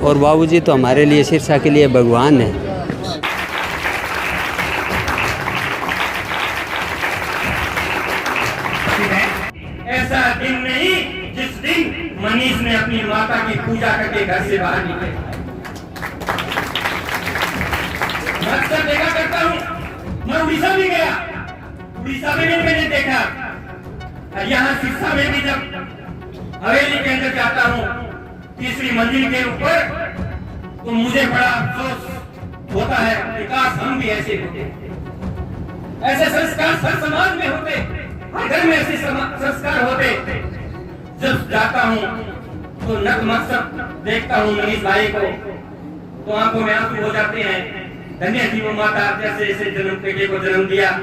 और बाबूजी तो हमारे लिए सिरसा के लिए भगवान है। ऐसा दिन नहीं जिस दिन मनीष ने अपनी माता की पूजा करके घर से बाहर निकले। मैं अक्सर देखा करता हूँ, मैं उड़ीसा भी गया, उड़ीसा में भी मैंने देखा, यहाँ सिरसा में भी जब हवेली के अंदर जाता हूँ तीसरी मंजिल के ऊपर, तो मुझे बड़ा अफसोस होता है कि काश हम भी ऐसे होते, ऐसे संस्कार हर समाज में होते, घर में ऐसे संस्कार होते। जब जाता हूँ तो नतमस्तक देखता हूँ मनीष भाई को, तो आंखों में आंसू हो जाते हैं। धन्य थी वो माता जैसे इसे जन्म बेटे को जन्म दिया।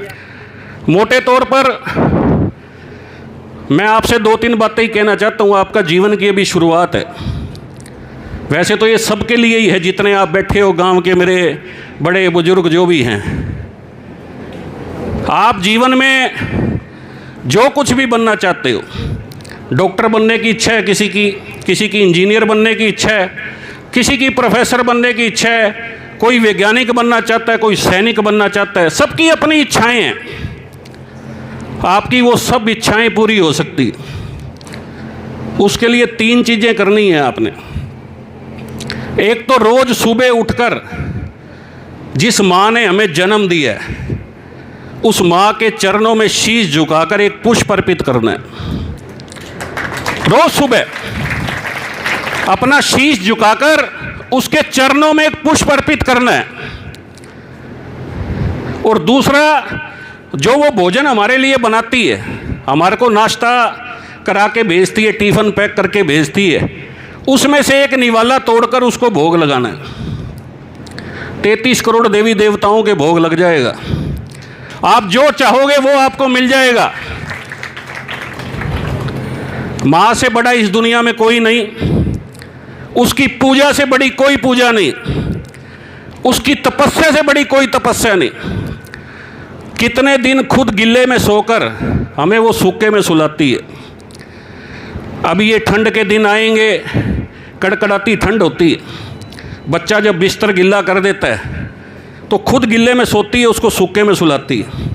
मोटे तौर पर मैं आपसे 2-3 बातें ही कहना चाहता हूँ। आपका जीवन की अभी शुरुआत है। वैसे तो ये सबके लिए ही है, जितने आप बैठे हो गांव के मेरे बड़े बुजुर्ग जो भी हैं। आप जीवन में जो कुछ भी बनना चाहते हो, डॉक्टर बनने की इच्छा है किसी की इंजीनियर बनने की इच्छा है, किसी की प्रोफेसर बनने की इच्छा है, कोई वैज्ञानिक बनना चाहता है, कोई सैनिक बनना चाहता है। सबकी अपनी इच्छाएं हैं। आपकी वो सब इच्छाएं पूरी हो सकती, उसके लिए 3 चीज़ें करनी है आपने। एक तो रोज़ सुबह उठकर जिस माँ ने हमें जन्म दिया है, उस माँ के चरणों में शीश झुकाकर एक पुष्प अर्पित करना है। रोज सुबह अपना शीश झुकाकर उसके चरणों में एक पुष्प अर्पित करना है। और दूसरा, जो वो भोजन हमारे लिए बनाती है, हमारे को नाश्ता करा के भेजती है, टिफ़िन पैक करके भेजती है, उसमें से एक निवाला तोड़कर उसको भोग लगाना है। 33 करोड़ देवी देवताओं के भोग लग जाएगा। आप जो चाहोगे वो आपको मिल जाएगा। माँ से बड़ा इस दुनिया में कोई नहीं, उसकी पूजा से बड़ी कोई पूजा नहीं, उसकी तपस्या से बड़ी कोई तपस्या नहीं। कितने दिन खुद गिल्ले में सोकर हमें वो सूखे में सुलाती है। अभी ये ठंड के दिन आएंगे, कड़कड़ाती ठंड होती है, बच्चा जब बिस्तर गिल्ला कर देता है तो खुद गिल्ले में सोती है, उसको सूखे में सुलाती है।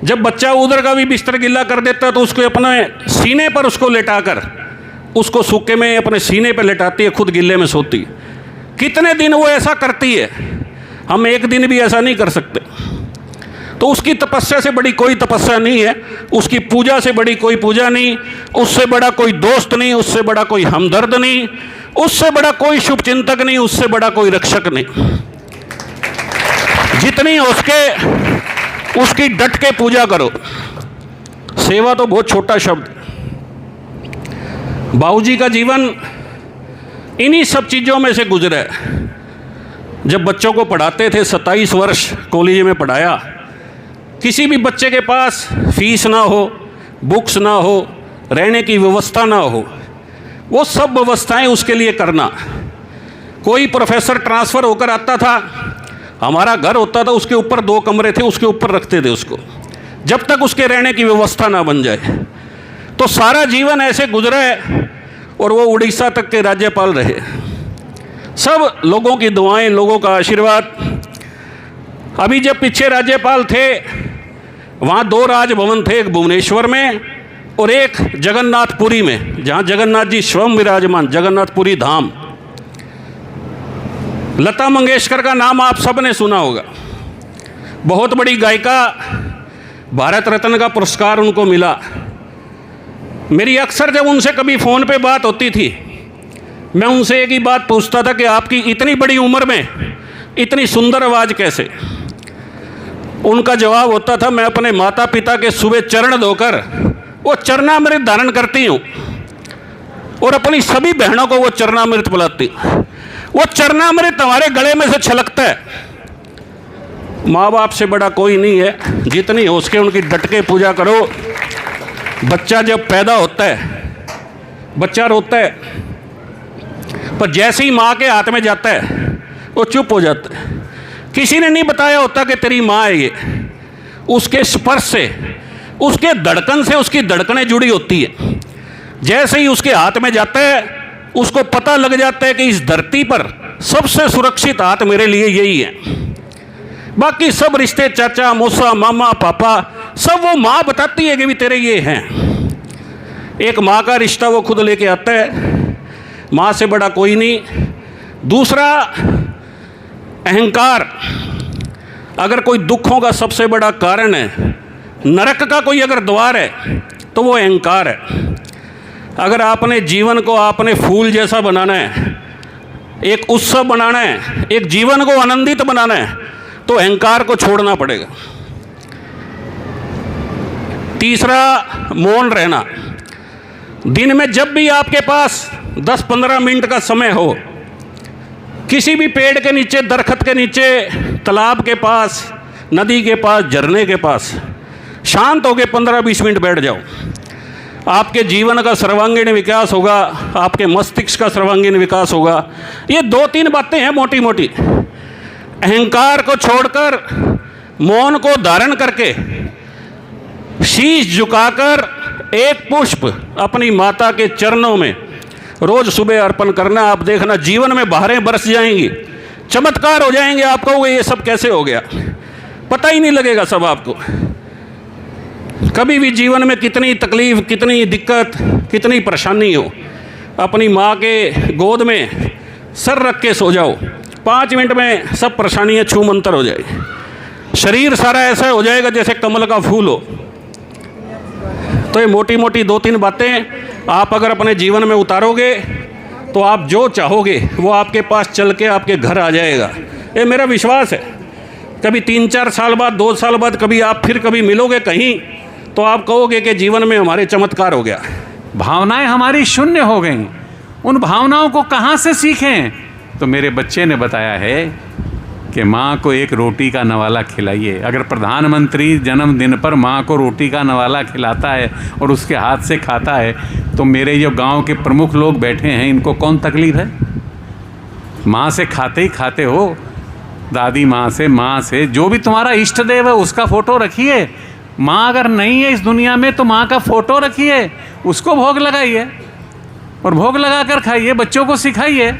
जब बच्चा उधर का भी बिस्तर गिल्ला कर देता है तो उसको अपने सीने पर उसको लेटाकर उसको सूखे में अपने सीने पर लेटाती है, खुद गिल्ले में सोती है। कितने दिन वो ऐसा करती है, हम एक दिन भी ऐसा नहीं कर सकते। तो उसकी तपस्या से बड़ी कोई तपस्या नहीं है, उसकी पूजा से बड़ी कोई पूजा नहीं, उससे बड़ा कोई दोस्त नहीं, उससे बड़ा कोई हमदर्द नहीं, उससे बड़ा कोई शुभचिंतक नहीं, उससे बड़ा कोई रक्षक नहीं। जितनी हो सके उसकी डट के पूजा करो। सेवा तो बहुत छोटा शब्द। बाबूजी का जीवन इन्हीं सब चीज़ों में से गुजरा है। जब बच्चों को पढ़ाते थे, 27 वर्ष कॉलेज में पढ़ाया। किसी भी बच्चे के पास फीस ना हो, बुक्स ना हो, रहने की व्यवस्था ना हो, वो सब व्यवस्थाएं उसके लिए करना। कोई प्रोफेसर ट्रांसफ़र होकर आता था, हमारा घर होता था, उसके ऊपर 2 कमरे थे, उसके ऊपर रखते थे उसको, जब तक उसके रहने की व्यवस्था ना बन जाए। तो सारा जीवन ऐसे गुजरा है और वो उड़ीसा तक के राज्यपाल रहे। सब लोगों की दुआएं, लोगों का आशीर्वाद। अभी जब पीछे राज्यपाल थे, वहाँ 2 राजभवन थे, एक भुवनेश्वर में और एक जगन्नाथपुरी में, जहाँ जगन्नाथ जी स्वयं विराजमान, जगन्नाथपुरी धाम। लता मंगेशकर का नाम आप सब ने सुना होगा। बहुत बड़ी गायिका, भारत रत्न का पुरस्कार उनको मिला। मेरी अक्सर जब उनसे कभी फ़ोन पे बात होती थी, मैं उनसे एक ही बात पूछता था कि आपकी इतनी बड़ी उम्र में इतनी सुंदर आवाज़ कैसे। उनका जवाब होता था, मैं अपने माता पिता के सुबह चरण धोकर वो चरणामृत धारण करती हूँ और अपनी सभी बहनों को वो चरणामृत पिलाती। वो चरणामृत हमारे गले में से छलकता है। माँ बाप से बड़ा कोई नहीं है। जितनी हो सके उनकी डट के पूजा करो। बच्चा जब पैदा होता है, बच्चा रोता है, पर जैसे ही माँ के हाथ में जाता है वो चुप हो जाता है। किसी ने नहीं बताया होता कि तेरी माँ है ये। उसके स्पर्श से, उसके धड़कन से उसकी धड़कनें जुड़ी होती है। जैसे ही उसके हाथ में जाता है उसको पता लग जाता है कि इस धरती पर सबसे सुरक्षित हाथ मेरे लिए यही है। बाकी सब रिश्ते, चाचा, मौसा, मामा, पापा, सब वो माँ बताती है कि भी तेरे ये हैं। एक माँ का रिश्ता वो खुद लेके आता है, माँ से बड़ा कोई नहीं। दूसरा, अहंकार। अगर कोई दुखों का सबसे बड़ा कारण है, नरक का कोई अगर द्वार है, तो वो अहंकार है। अगर आपने जीवन को आपने फूल जैसा बनाना है, एक उत्सव बनाना है, एक जीवन को आनंदित बनाना है, तो अहंकार को छोड़ना पड़ेगा। तीसरा, मौन रहना। दिन में जब भी आपके पास 10-15 मिनट का समय हो, किसी भी पेड़ के नीचे, दरख्त के नीचे, तालाब के पास, नदी के पास, झरने के पास शांत होकर 15-20 मिनट बैठ जाओ। आपके जीवन का सर्वांगीण विकास होगा, आपके मस्तिष्क का सर्वांगीण विकास होगा। ये 2-3 बातें हैं मोटी मोटी। अहंकार को छोड़कर, मौन को धारण करके, शीश झुकाकर एक पुष्प अपनी माता के चरणों में रोज सुबह अर्पण करना। आप देखना जीवन में बहारें बरस जाएंगी, चमत्कार हो जाएंगे। आप कहोगे ये सब कैसे हो गया, पता ही नहीं लगेगा सब आपको। कभी भी जीवन में कितनी तकलीफ, कितनी दिक्कत, कितनी परेशानी हो, अपनी माँ के गोद में सर रख के सो जाओ, 5 मिनट में सब परेशानियाँ छू मंतर हो जाएगी। शरीर सारा ऐसा हो जाएगा जैसे कमल का फूल हो। तो ये मोटी मोटी 2-3 बातें आप अगर अपने जीवन में उतारोगे, तो आप जो चाहोगे वो आपके पास चल के आपके घर आ जाएगा। ये मेरा विश्वास है। कभी 3-4 साल बाद, 2 साल बाद कभी आप फिर कभी मिलोगे कहीं, तो आप कहोगे कि जीवन में हमारे चमत्कार हो गया। भावनाएं हमारी शून्य हो गई, उन भावनाओं को कहाँ से सीखें? तो मेरे बच्चे ने बताया है कि माँ को एक रोटी का नवाला खिलाइए। अगर प्रधानमंत्री जन्मदिन पर माँ को रोटी का नवाला खिलाता है और उसके हाथ से खाता है, तो मेरे जो गांव के प्रमुख लोग बैठे हैं, इनको कौन तकलीफ है? माँ से खाते ही खाते हो, दादी माँ से जो भी तुम्हारा इष्ट देव है उसका फ़ोटो रखिए। माँ अगर नहीं है इस दुनिया में, तो माँ का फ़ोटो रखिए, उसको भोग लगाइए और भोग लगा कर खाइए, बच्चों को सिखाइए।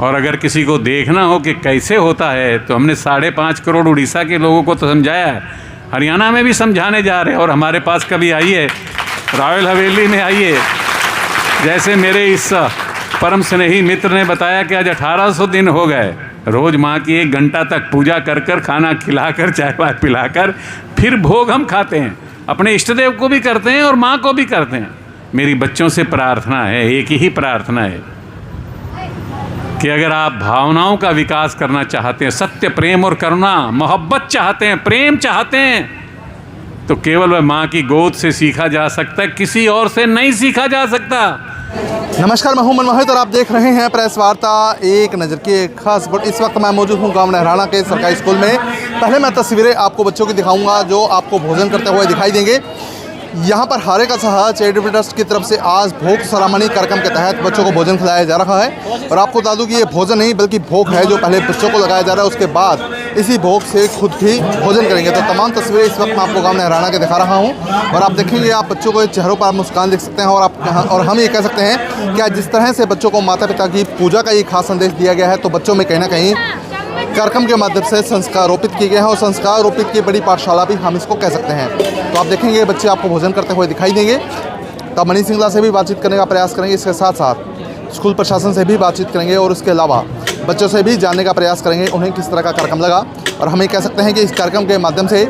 और अगर किसी को देखना हो कि कैसे होता है, तो हमने 5.5 करोड़ उड़ीसा के लोगों को तो समझाया है, हरियाणा में भी समझाने जा रहे हैं। और हमारे पास कभी आइए, रॉयल हवेली में आइए। जैसे मेरे इस परम स्नेही मित्र ने बताया कि आज 1800 दिन हो गए, रोज़ माँ की 1 घंटा तक पूजा कर कर, खाना खिलाकर, चाय वाय पिलाकर, फिर भोग हम खाते हैं। अपने इष्ट देव को भी करते हैं और माँ को भी करते हैं। मेरी बच्चों से प्रार्थना है, एक ही प्रार्थना है कि अगर आप भावनाओं का विकास करना चाहते हैं, सत्य, प्रेम और करुणा, मोहब्बत चाहते हैं, प्रेम चाहते हैं, तो केवल वह माँ की गोद से सीखा जा सकता है, किसी और से नहीं सीखा जा सकता। नमस्कार, मैं हूं मनमोहित और आप देख रहे हैं प्रेस वार्ता एक नज़र की एक खास रिपोर्ट। इस वक्त मैं मौजूद हूं गांव नहराना के सरकारी स्कूल में। पहले मैं तस्वीरें आपको बच्चों की दिखाऊंगा जो आपको भोजन करते हुए दिखाई देंगे। यहाँ पर हारे का सहा चैरिटेबल ट्रस्ट की तरफ से आज भोग सरामनी कार्यक्रम के तहत बच्चों को भोजन खिलाया जा रहा है। और आपको बता दूं कि ये भोजन नहीं बल्कि भोग है जो पहले बच्चों को लगाया जा रहा है, उसके बाद इसी भोग से खुद भी भोजन करेंगे। तो तमाम तस्वीरें इस वक्त मैं आपको गाँव नहराना के दिखा रहा हूँ और आप देखेंगे, आप बच्चों को चेहरों पर मुस्कान देख सकते हैं। और हम ये कह सकते हैं कि जिस तरह से बच्चों को माता पिता की पूजा का ये खास संदेश दिया गया है, तो बच्चों में कहीं ना कहीं कार्यक्रम के माध्यम से संस्कार रोपित किए गए हैं और संस्कार रोपित की बड़ी पाठशाला भी हम इसको कह सकते हैं। तो आप देखेंगे बच्चे आपको भोजन करते हुए दिखाई देंगे। तो मनीष सिंगला से भी बातचीत करने का प्रयास करेंगे, इसके साथ साथ स्कूल प्रशासन से भी बातचीत करेंगे और उसके अलावा बच्चों से भी जानने का प्रयास करेंगे उन्हें किस तरह का कार्यक्रम लगा। और हम ये कह सकते हैं कि इस कार्यक्रम के माध्यम से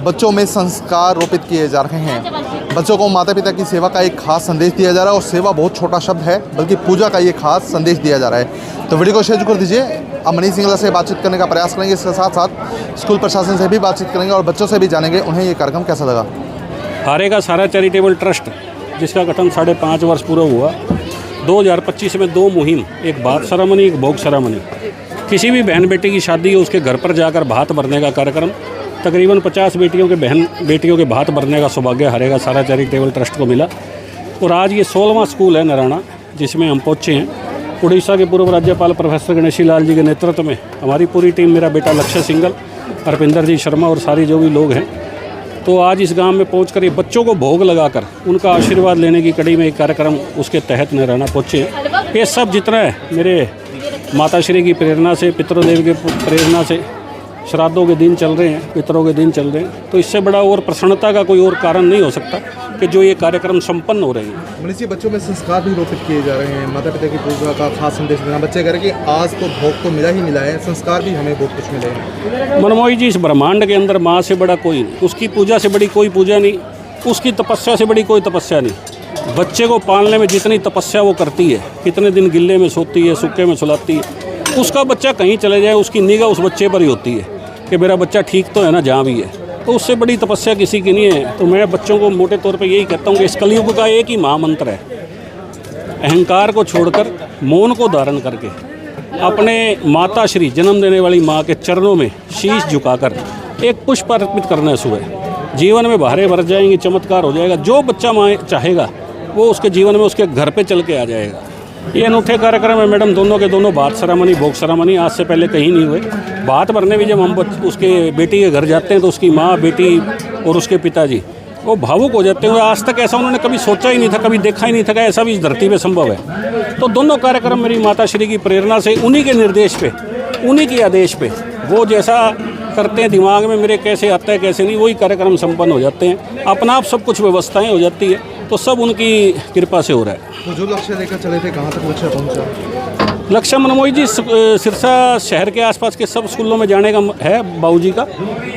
बच्चों में संस्कार रोपित किए जा रहे हैं। बच्चों को माता पिता की सेवा का एक खास संदेश दिया जा रहा है और सेवा बहुत छोटा शब्द है, बल्कि पूजा का ये खास संदेश दिया जा रहा है। तो वीडियो को शेयर कर दीजिए। अब मनीष सिंगला से बातचीत करने का प्रयास करेंगे, इसके साथ साथ स्कूल प्रशासन से भी बातचीत करेंगे और बच्चों से भी जानेंगे उन्हें ये कार्यक्रम कैसा लगा। हारे का सारा चैरिटेबल ट्रस्ट, जिसका गठन 5.5 वर्ष पूरा हुआ, 2025 में 2 मुहिम, एक भात सेरेमनी, एक भोग सेरेमनी। किसी भी बहन बेटी की शादी हो, उसके घर पर जाकर भात भरने का कार्यक्रम, तकरीबन 50 बेटियों के भात भरने का सौभाग्य हरेगा सारा चैरिटेबल ट्रस्ट को मिला। और आज ये 16वां स्कूल है नराना, जिसमें हम पहुँचे हैं। उड़ीसा के पूर्व राज्यपाल प्रोफेसर गणेशी लाल जी के नेतृत्व में हमारी पूरी टीम, मेरा बेटा लक्ष्य सिंगल, हरपिंदर जी शर्मा और सारी जो भी लोग हैं, तो आज इस गांव में पहुंचकर ये बच्चों को भोग लगाकर उनका आशीर्वाद लेने की कड़ी में एक कार्यक्रम उसके तहत नराना पहुँचे हैं। ये सब जितना है मेरे माताश्री की प्रेरणा से, पितरोदेव की प्रेरणा से श्राद्धों के दिन चल रहे हैं, पितरों के दिन चल रहे हैं, तो इससे बड़ा और प्रसन्नता का कोई और कारण नहीं हो सकता कि जो ये कार्यक्रम संपन्न हो रहे हैं। मनीष जी, बच्चों में संस्कार भी रोपित किए जा रहे हैं, माता पिता की पूजा का खास संदेश देना। बच्चे कह रहे कि आज तो भोग तो मिला ही मिला है, संस्कार भी हमें बहुत कुछ मिले हैं। मनमोही जी, इस ब्रह्मांड के अंदर माँ से बड़ा कोई नहीं, उसकी पूजा से बड़ी कोई पूजा नहीं, उसकी तपस्या से बड़ी कोई तपस्या नहीं। बच्चे को पालने में जितनी तपस्या वो करती है, कितने दिन गिल्ले में सोती है, सूखे में सुलाती है, उसका बच्चा कहीं चले जाए उसकी निगाह उस बच्चे पर ही होती है कि मेरा बच्चा ठीक तो है ना जहाँ भी है। तो उससे बड़ी तपस्या किसी की नहीं है। तो मैं बच्चों को मोटे तौर पे यही कहता हूँ कि इस कलयुग का एक ही महामंत्र है, अहंकार को छोड़कर मौन को धारण करके अपने माता श्री जन्म देने वाली माँ के चरणों में शीश झुकाकर एक पुष्प अर्पित करना है सुबह। जीवन में बहारें भर जाएंगी, चमत्कार हो जाएगा। जो बच्चा माँ चाहेगा वो उसके जीवन में उसके घर पे चल के आ जाएगा। ये अनूठे कार्यक्रम है मैडम, दोनों के दोनों बात सरामनी, भोग सरामनी आज से पहले कहीं नहीं हुए। बात भरने भी जब हम उसके बेटी के घर जाते हैं तो उसकी माँ, बेटी और उसके पिताजी वो भावुक हो जाते हैं। आज तक ऐसा उन्होंने कभी सोचा ही नहीं था, कभी देखा ही नहीं था कि ऐसा भी इस धरती पे संभव है। तो दोनों कार्यक्रम मेरी माताश्री की प्रेरणा से, उन्हीं के निर्देश पे, उन्हीं के आदेश पे, वो जैसा करते हैं दिमाग में मेरे कैसे आता है कैसे नहीं, वही कार्यक्रम संपन्न हो जाते हैं। अपना आप सब कुछ व्यवस्थाएं हो जाती है, तो सब उनकी कृपा से हो रहा है। तो जो लक्ष्य लेकर चले थे, कहाँ तक लक्ष्य पहुँचा? लक्ष्य मनमोही जी, सिरसा शहर के आसपास के सब स्कूलों में जाने का है बाबूजी का।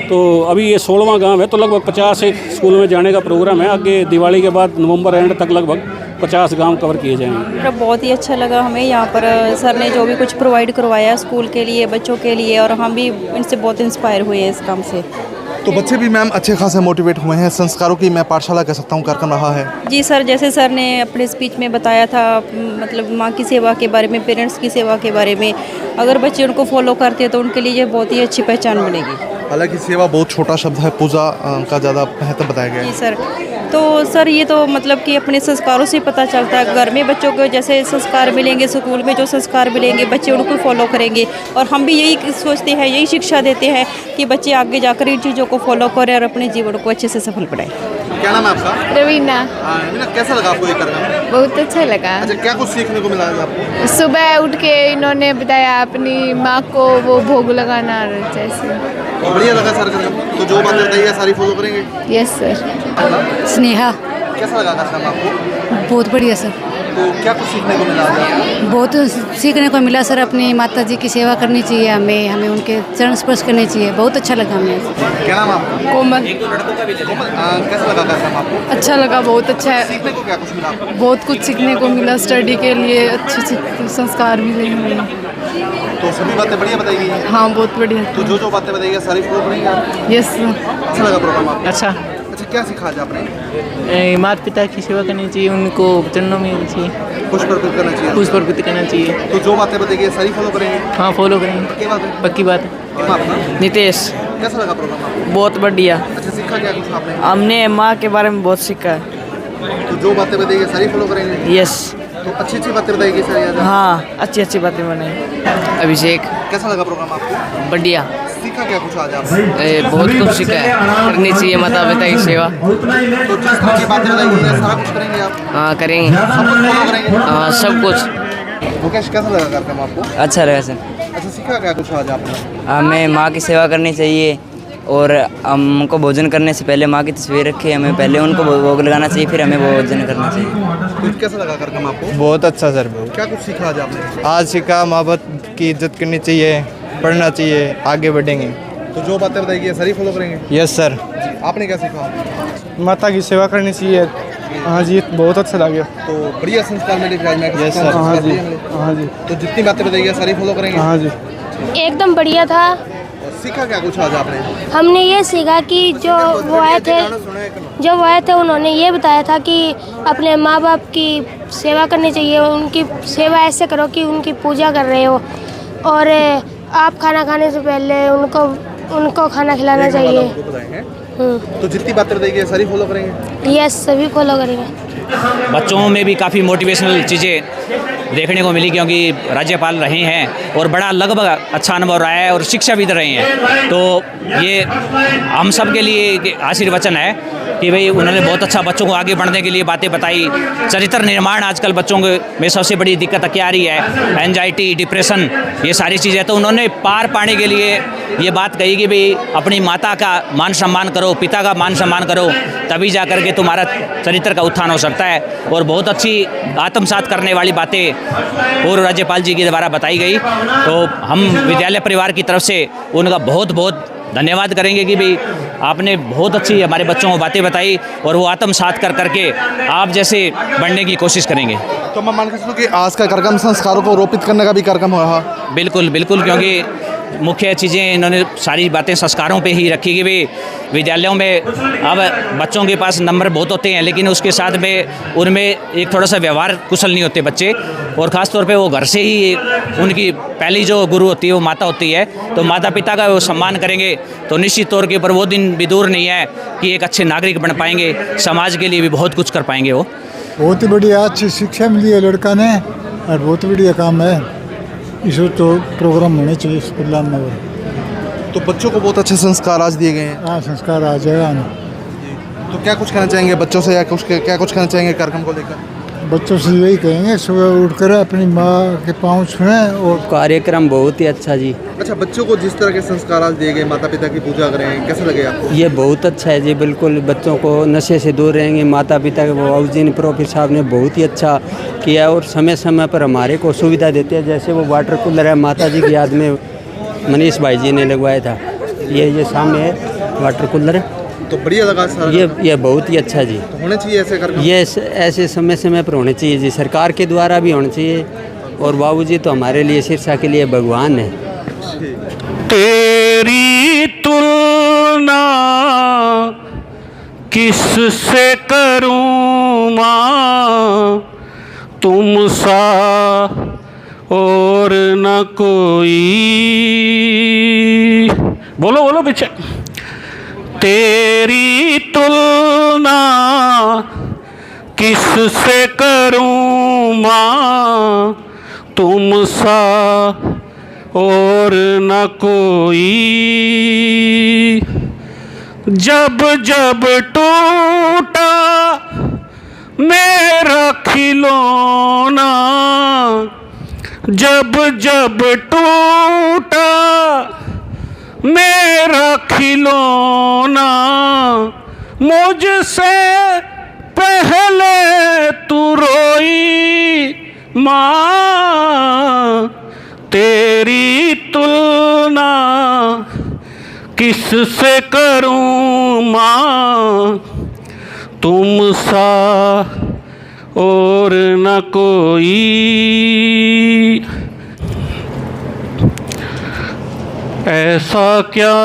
तो अभी ये 16वां गांव है, तो लगभग 50 एक स्कूल में जाने का प्रोग्राम है। आगे दिवाली के बाद नवंबर एंड तक लगभग 50 गांव कवर किए जाएंगे। बहुत ही अच्छा लगा हमें यहाँ पर सर ने जो भी कुछ प्रोवाइड करवाया स्कूल के लिए, बच्चों के लिए, और हम भी इनसे बहुत इंस्पायर हुए हैं इस काम से। तो बच्चे भी मैम अच्छे खासे मोटिवेट हुए हैं। संस्कारों की मैं पाठशाला कह सकता हूँ कार्यक्रम रहा है। जी सर, जैसे सर ने अपने स्पीच में बताया था, मतलब माँ की सेवा के बारे में, पेरेंट्स की सेवा के बारे में, अगर बच्चे उनको फॉलो करते हैं तो उनके लिए बहुत ही अच्छी पहचान बनेगी। हालांकि सेवा बहुत छोटा शब्द है, पूजा का ज़्यादा महत्व बताया गया है। जी सर, तो सर ये तो मतलब कि अपने संस्कारों से पता चलता है। घर में बच्चों को जैसे संस्कार मिलेंगे, स्कूल में जो संस्कार मिलेंगे, बच्चे उनको फॉलो करेंगे। और हम भी यही सोचते हैं, यही शिक्षा देते हैं कि बच्चे आगे जाकर इन चीज़ों को फॉलो करें और अपने जीवन को अच्छे से सफल बनाएं। क्या नाम है आपका? रवीना। रवीना, कैसा लगा आपको ये कार्यक्रम? बहुत अच्छा लगा। अच्छा, क्या कुछ सीखने को मिला है आपको? सुबह उठ के इन्होंने बताया अपनी माँ को वो भोग लगाना जैसे। तो बढ़िया लगा सर कार्यक्रम। तो जो बातें बताई है सारी फॉलो करेंगे? Yes sir. स्नेहा। कैसा लगा कार्यक्रम आपको? बहुत बढ़िया सर। तो क्या कुछ सीखने को मिला आपको? बहुत सीखने को मिला सर। अपनी माता जी की सेवा करनी चाहिए, हमें उनके चरण स्पर्श करने चाहिए। बहुत अच्छा लगा हमें। क्या नाम आपका? कोमल। कैसा लगा कार्यक्रम आपको? अच्छा लगा, बहुत अच्छा है। सीखने को क्या कुछ मिला आपको? बहुत कुछ सीखने को मिला, स्टडी के लिए अच्छे संस्कार मिले हमें। तो सभी बातें बढ़िया बताई गई हैं? हाँ, बहुत बढ़िया। तो जो बातें बताई गई सारी फॉलो करेंगे आप? Yes sir. अच्छा लगा प्रोग्राम आपको? अच्छा। अच्छा, क्या सीखा आज आपने? माता पिता की सेवा करनी चाहिए, उनको चरणों में चाहिए, पुष्प अर्पित करना चाहिए। पुष्प अर्पित करना चाहिए। तो जो बातें बताई गई सारी फॉलो करेंगे? हाँ, फॉलो करेंगे, पक्की बात है? पक्की बात है। क्या आपका? नितेश। कैसा लगा प्रोग्राम आपको? बहुत बढ़िया। अच्छा, सीखा क्या कुछ आपने? हमने माँ के बारे में बहुत सीखा है। तो जो बातें बताई गई सारी फॉलो करेंगे? यस। तो अच्छी अच्छी बातें बताई गई सारी आज? हाँ, अच्छी अच्छी बातें बनाई। अभिषेक। कैसा लगा प्रोग्राम आपको? बढ़िया। सीखा क्या कुछ आज आपने? बहुत कुछ सीखा है, करनी चाहिए माता पिता की सेवा। तो जिस तरह की बातें बताई गई है सारा कुछ करेंगे आप? हाँ, करेंगे। सब कुछ फॉलो करेंगे? हाँ, सब कुछ। मुकेश, कैसा लगा कार्यक्रम आपको? अच्छा लगा सर। अच्छा, सीखा क्या कुछ आज आपने? हमें माँ की सेवा करनी चाहिए और हमको भोजन करने से पहले माँ की तस्वीर रखी, हमें पहले उनको भोग लगाना चाहिए, फिर हमें भोजन करना चाहिए। कुछ कैसा लगा कार्यक्रम आपको? बहुत अच्छा सर। क्या कुछ सीखा आज आपने? आज सीखा माँ बाप की इज्जत करनी चाहिए, पढ़ना चाहिए, आगे बढ़ेंगे। तो जो बातें बताई गई सारी फॉलो करेंगे? Yes sir. आपने क्या सीखा? माता की सेवा करनी चाहिए। हाँ जी, बहुत अच्छा लगा। तो बढ़िया संस्कार मिले फिर आज मैं? Yes sir. हाँ जी, हाँ जी। तो जितनी बातें बताई गई सारी फॉलो करेंगे? हाँ जी। एकदम बढ़िया था। सीखा क्या कुछ आज आपने? हमने ये सीखा कि जो वो आए थे उन्होंने ये बताया था कि अपने माँ बाप की सेवा करनी चाहिए, उनकी सेवा ऐसे करो कि उनकी पूजा कर रहे हो, और आप खाना खाने से पहले उनको खाना खिलाना चाहिए। तो जितनी बातें बताई गई सारी फॉलो करेंगे? यस, सभी फॉलो करेंगे। बच्चों में भी काफ़ी मोटिवेशनल चीज़ें देखने को मिली, क्योंकि राज्यपाल रहे हैं और बड़ा लगभग अच्छा अनुभव रहा है और शिक्षा भी रहे हैं। तो ये हम सब के लिए एक आशीर्वचन है कि भाई उन्होंने बहुत अच्छा बच्चों को आगे बढ़ने के लिए बातें बताई। चरित्र निर्माण आजकल बच्चों में सबसे बड़ी दिक्कत क्या आ रही है, एंजाइटी, डिप्रेशन, ये सारी चीज़ें। तो उन्होंने पार पाने के लिए ये बात कही कि भाई अपनी माता का मान सम्मान करो, पिता का मान सम्मान करो, तभी जा कर के तुम्हारा चरित्र का उत्थान हो सकता है। और बहुत अच्छी आत्मसात करने वाली बातें पूर्व राज्यपाल जी के द्वारा बताई गई। तो हम विद्यालय परिवार की तरफ से उनका बहुत बहुत धन्यवाद करेंगे कि भाई आपने बहुत अच्छी हमारे बच्चों को बातें बताई और वो आत्मसात कर करके आप जैसे बढ़ने की कोशिश करेंगे। तो मैं मान के चलूं कि आज का कार्यक्रम संस्कारों को रोपित करने का भी कार्यक्रम हो रहा। बिल्कुल बिल्कुल, क्योंकि मुख्य चीज़ें इन्होंने सारी बातें संस्कारों पे ही रखी कि भाई विद्यालयों में अब बच्चों के पास नंबर बहुत होते हैं, लेकिन उसके साथ में उनमें एक थोड़ा सा व्यवहार कुशल नहीं होते बच्चे। और ख़ास तौर पे वो घर से ही उनकी पहली जो गुरु होती है वो माता होती है। तो माता पिता का वो सम्मान करेंगे तो निश्चित तौर के ऊपर वो दिन भी दूर नहीं है कि एक अच्छे नागरिक बन पाएंगे, समाज के लिए भी बहुत कुछ कर पाएंगे। वो बहुत ही बढ़िया अच्छी शिक्षा मिली है लड़का ने और बहुत बढ़िया काम है। इस तो प्रोग्राम होने चाहिए स्कूल में। तो बच्चों को बहुत अच्छे संस्कार आज दिए गए हैं। हाँ, संस्कार आ जाएगा। तो क्या कुछ कहना चाहेंगे बच्चों से, या क्या कुछ कहना चाहेंगे कार्यक्रम को लेकर? बच्चों से यही कहेंगे सुबह उठकर अपनी माँ के पाँव छुएं। और कार्यक्रम बहुत ही अच्छा जी। अच्छा, बच्चों को जिस तरह के संस्कार आज दिए गए, माता पिता की पूजा करें, कैसा लगे आपको? ये बहुत अच्छा है जी। बिल्कुल बच्चों को नशे से दूर रहेंगे। माता पिता के बाबू जी ने, प्रोफेसर साहब ने बहुत ही अच्छा किया और समय समय पर हमारे को सुविधा देते हैं। जैसे वो वाटर कूलर है, माता जी की याद में मनीष भाई जी ने लगवाया था। ये सामने है वाटर कूलर है। तो बढ़िया लगा सर। ये बहुत ही अच्छा जी। तो होने चाहिए ऐसे कार्यक्रम। ये ऐसे समय समय पर होने चाहिए जी, सरकार के द्वारा भी होना चाहिए। और बाबूजी तो हमारे लिए शिक्षा के लिए भगवान है। तेरी तुलना किससे करूं माँ, तुम सा और न कोई। बोलो बोलो पीछे। तेरी तुलना किससे करूं माँ, तुम सा और न कोई। जब जब टूटा मेरा खिलौना, जब जब टूटा मेरा खिलौना, मुझसे पहले तू रोई माँ। तेरी तुलना किससे करूं माँ, तुम सा और न कोई। ऐसा क्या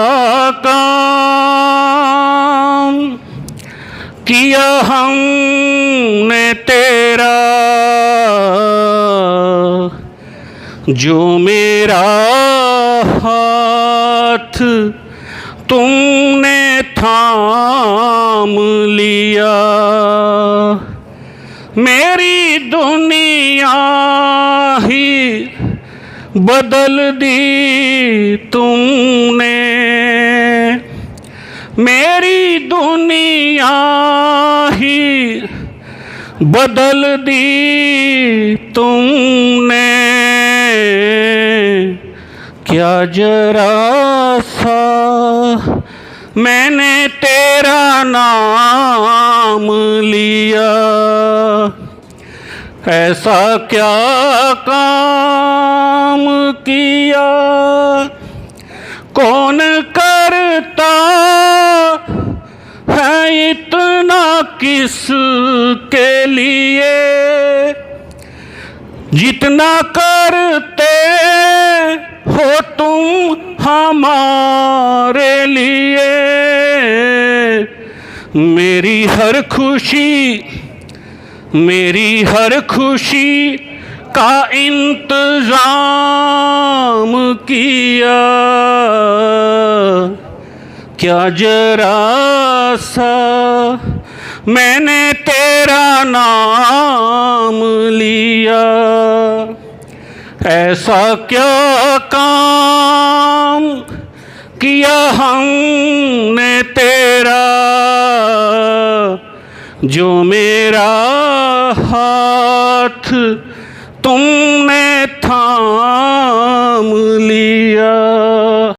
काम किया हमने तेरा, जो मेरा हाथ तुमने थाम लिया। मेरी दुनिया ही बदल दी तुमने, मेरी दुनिया ही बदल दी तुमने। क्या जरा सा मैंने तेरा नाम लिया, ऐसा क्या काम किया, कौन करता है इतना किसके लिए, जितना करते हो तुम हमारे लिए। मेरी हर खुशी, मेरी हर खुशी का इंतजाम किया। क्या जरा सा मैंने तेरा नाम लिया। ऐसा क्या काम किया हमने तेरा, जो मेरा हाथ तुमने थाम लिया।